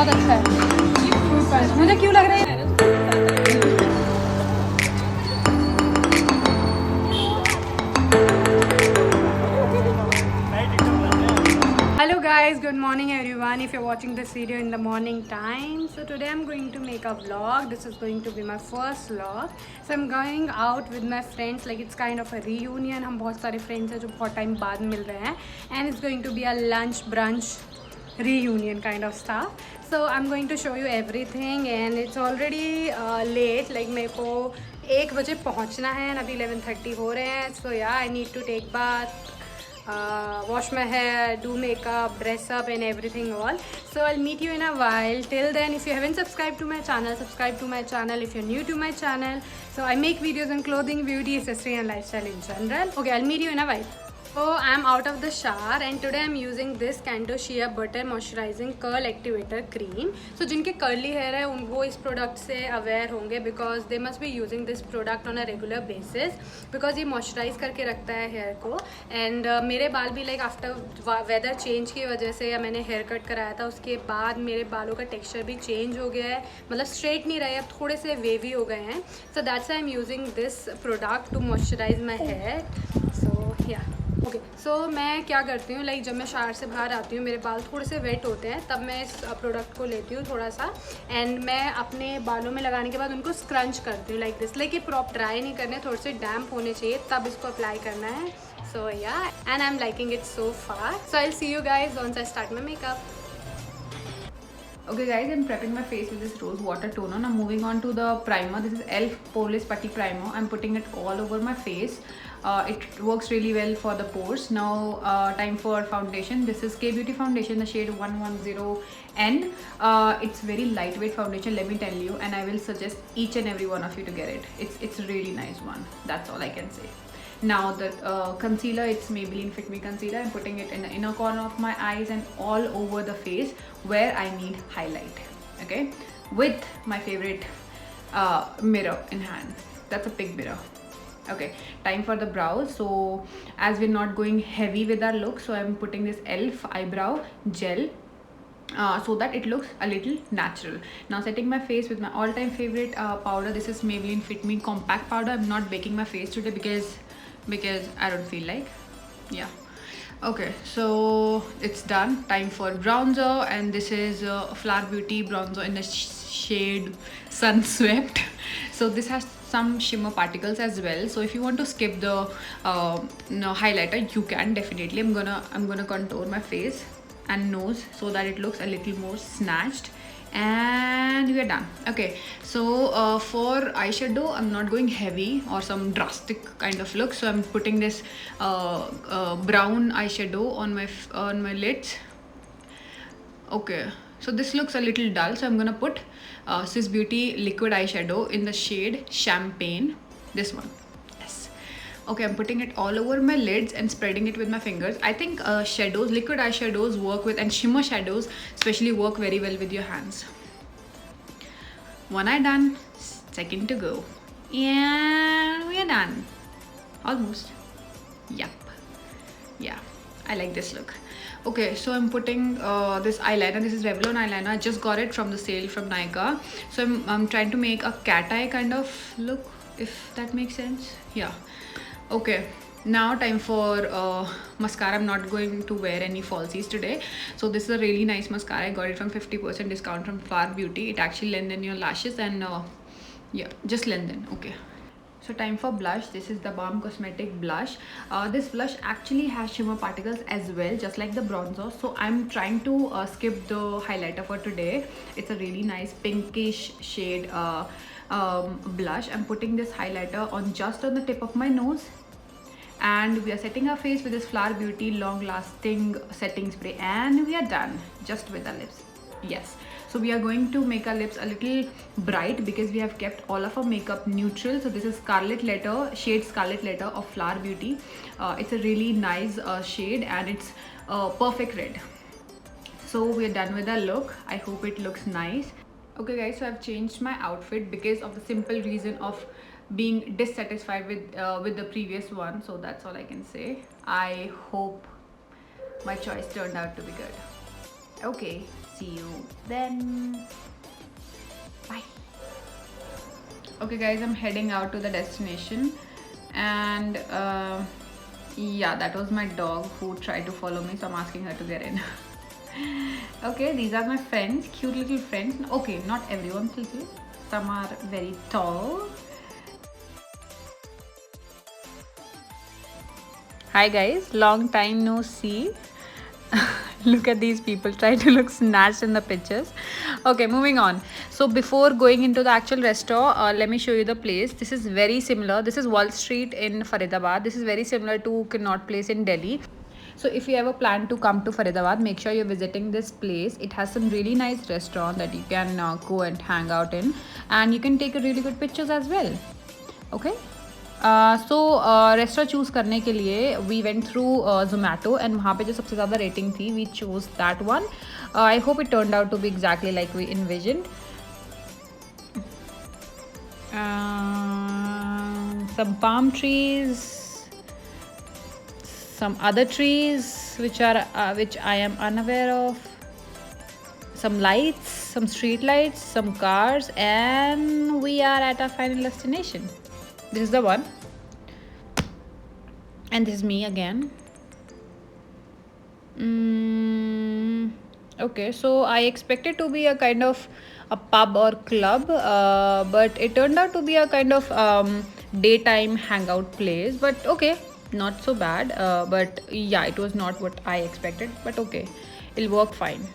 बहुत अच्छा है। मुझे क्यों लग रहा है Hello guys, good morning everyone. If you're watching this video in the morning time, so today I'm going to make a vlog. This is going to be my first vlog. So I'm going out with my friends, like it's kind of a reunion. हम बहुत सारे friends हैं जो बहुत time बाद मिल रहे हैं, and it's going to be a lunch brunch reunion kind of stuff. So I'm going to show you everything, and it's already late. Like मेरे को 1 बजे पहुँचना है, and अभी 11:30 हो रहे हैं. So yeah, I need to take bath, wash my hair, do makeup, dress up and everything all. So I'll meet you in a while. Till then, if you haven't subscribed to my channel, subscribe to my channel. If you're new to my channel, so I make videos on clothing, beauty, accessory and lifestyle in general. Okay, I'll meet you in a while. So I'm out of the shower and today I'm using this Canto Shea Butter Moisturizing Curl Activator Cream. So जिनके curly hair है वो इस product से aware होंगे because they must be using this product on a regular basis because ये moisturize करके रखता है hair को. And मेरे बाल भी like after weather change की वजह से या मैंने hair cut कराया था उसके बाद मेरे बालों का texture भी change हो गया है, मतलब straight नहीं रहे, अब थोड़े से wavy हो गए हैं. So that's why I'm using this product to moisturize my hair. So yeah. Okay so मैं क्या करती हूँ, लाइक जब मैं शावर से बाहर आती हूँ मेरे बाल थोड़े से वेट होते हैं तब मैं इस प्रोडक्ट को लेती हूँ थोड़ा सा, एंड मैं अपने बालों में लगाने के बाद उनको स्क्रंच करती हूँ लाइक दिस. लाइक ये प्रॉप ड्राई नहीं करने, थोड़े से डैम्प होने चाहिए तब इसको अप्लाई करना है. So yeah and I am liking it so far. So I will see you guys once I start my makeup. Okay guys, I'm prepping my face with this rose water toner. Now moving on to the primer. This is ELF Poreless Putty Primer. I'm putting it all over my face. It works really well for the pores. Now time for foundation. This is K Beauty foundation, the shade 110N. It's very lightweight foundation, let me tell you, and I will suggest each and every one of you to get it. It's a really nice one. That's all I can say. Now the concealer, it's Maybelline Fit Me concealer. I'm putting it in the inner corner of my eyes and all over the face where I need highlight. Okay, with my favorite mirror in hand. That's a big mirror. Okay, time for the brows. So as we're not going heavy with our look, so I'm putting this ELF eyebrow gel so that it looks a little natural. Now setting my face with my all-time favorite powder. This is Maybelline Fit Me compact powder. I'm not baking my face today because I don't feel like. Yeah. Okay, so it's done. Time for bronzer, and this is Flower Beauty bronzer in the shade Sun Swept. So this has some shimmer particles as well. So if you want to skip the highlighter, you can definitely. I'm gonna contour my face and nose so that it looks a little more snatched. And we are done. Okay, so for eyeshadow I'm not going heavy or some drastic kind of look, so I'm putting this brown eyeshadow on my lids. Okay, so this looks a little dull, so I'm gonna put Swiss Beauty liquid eyeshadow in the shade Champagne, this one. Okay, I'm putting it all over my lids and spreading it with my fingers. I think shadows, liquid eyeshadows work with, and shimmer shadows especially work very well with your hands. One eye done, second to go. And we are done. Almost. Yup. Yeah, I like this look. Okay, so I'm putting this eyeliner. This is Revlon eyeliner. I just got it from the sale from Nykaa. So I'm trying to make a cat eye kind of look, if that makes sense. Yeah. Okay, now time for mascara. I'm not going to wear any falsies today. So this is a really nice mascara. I got it from 50% discount from Flower Beauty. It actually lengthens your lashes and yeah, just lengthen. Okay. So time for blush. This is the Balm Cosmetic blush. This blush actually has shimmer particles as well, just like the bronzer. So I'm trying to skip the highlighter for today. It's a really nice pinkish shade blush. I'm putting this highlighter on just on the tip of my nose. And we are setting our face with this Flower Beauty long lasting setting spray, and we are done just with our lips. Yes, so we are going to make our lips a little bright because we have kept all of our makeup neutral. So this is Scarlet Letter, shade Scarlet Letter of Flower Beauty. It's a really nice shade and it's perfect red. So we are done with our look. I hope it looks nice. Okay guys, so I've changed my outfit because of the simple reason of being dissatisfied with the previous one. So that's all I can say. I hope my choice turned out to be good. Okay, see you then. Bye. Okay, guys, I'm heading out to the destination, and yeah, that was my dog who tried to follow me, so I'm asking her to get in. Okay, these are my friends, cute little friends. Okay, not everyone's little, some are very tall. Hi guys, long time no see. Look at these people try to look snatched in the pictures. Okay, moving on. So before going into the actual restaurant, let me show you the place. This is very similar. This is Wall Street in Faridabad. This is very similar to Connaught Place in Delhi. So if you ever plan to come to Faridabad, make sure you're visiting this place. It has some really nice restaurant that you can go and hang out in, and you can take a really good pictures as well. Okay. So restaurant choose करने के लिए we went through Zomato and वहाँ पे जो सबसे ज़्यादा rating थी we choose that one. I hope it turned out to be exactly like we envisioned. Some palm trees, some other trees which I am unaware of, some lights, some street lights, some cars, and we are at our final destination. This is the one, and this is me again. Okay, so I expected to be a kind of a pub or club, but it turned out to be a kind of daytime hangout place. But okay, not so bad. But yeah, it was not what I expected, but okay, it'll work fine.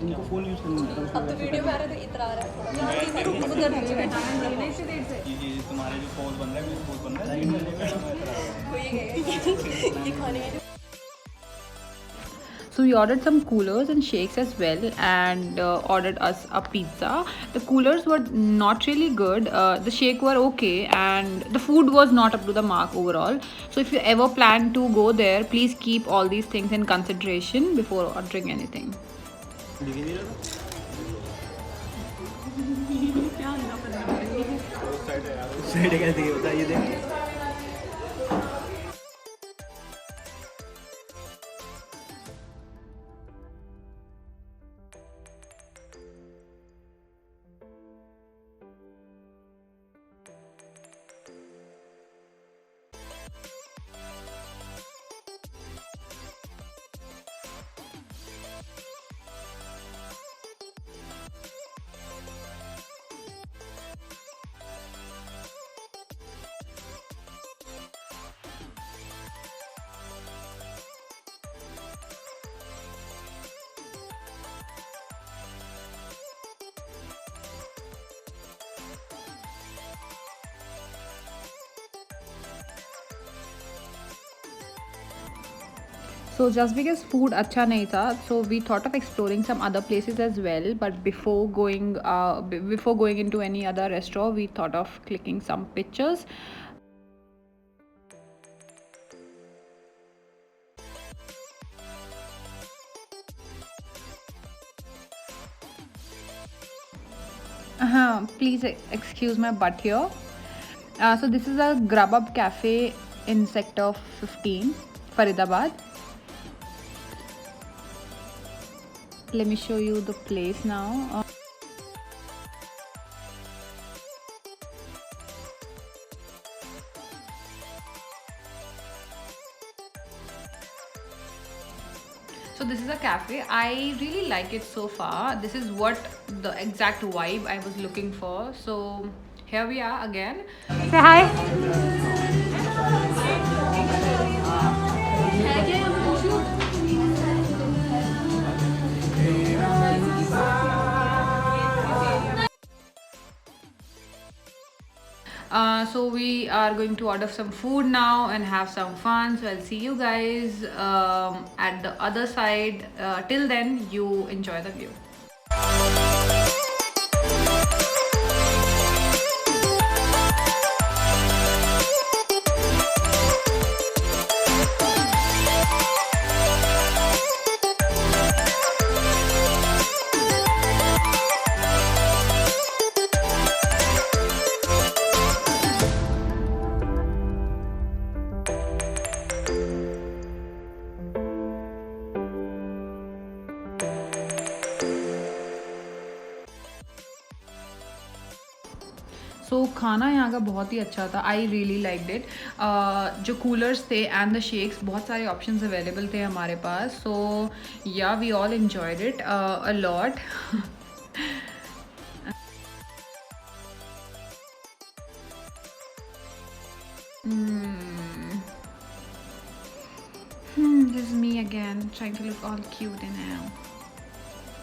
उनको phone use करना अब तो video में आ रहा है तो इतना आ रहा है ये तुम्हारे जो फोन बन रहा है फोन बन रहा है ये खाने के So we ordered some coolers and shakes as well, and ordered us a pizza. The coolers were not really good. The shake were okay, and the food was not up to the mark overall. So if you ever plan to go there, please keep all these things in consideration before ordering anything. Side कैसे होता है ये देख. So just because food अच्छा नहीं था, so we thought of exploring some other places as well. But before going into any other restaurant, we thought of clicking some pictures. Please excuse my butt here. So this is a Grubhub cafe in sector 15, Faridabad. Let me show you the place now. So this is a cafe. I really like it so far. This is what the exact vibe I was looking for. So here we are again. Say hi. so we are going to order some food now and have some fun. So I'll see you guys at the other side. Till then, you enjoy the view. सो खाना यहाँ का बहुत ही अच्छा था. I really liked it. जो coolers थे and the shakes, बहुत सारे ऑप्शंस अवेलेबल थे हमारे पास. So yeah we all enjoyed it a lot. This is me again trying to look all cute and now.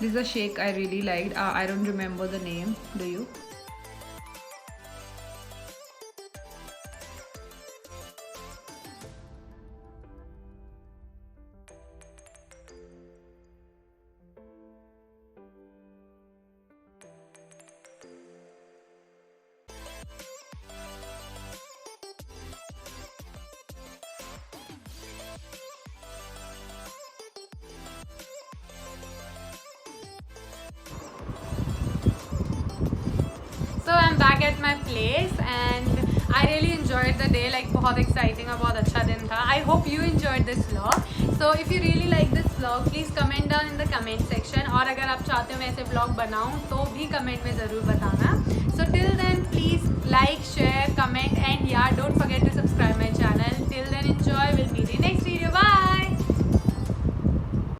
This is a shake I really liked. I don't remember the name. Do you? So I'm back at my place and I really enjoyed the day. Like बहुत exciting और बहुत अच्छा दिन था. I hope you enjoyed this vlog. So if you really like this vlog, please comment down in the comment section. और अगर आप चाहते हो मैं ऐसे vlog बनाऊँ तो भी comment में ज़रूर बताना. So till then, please like, share, comment and yeah, don't forget to subscribe my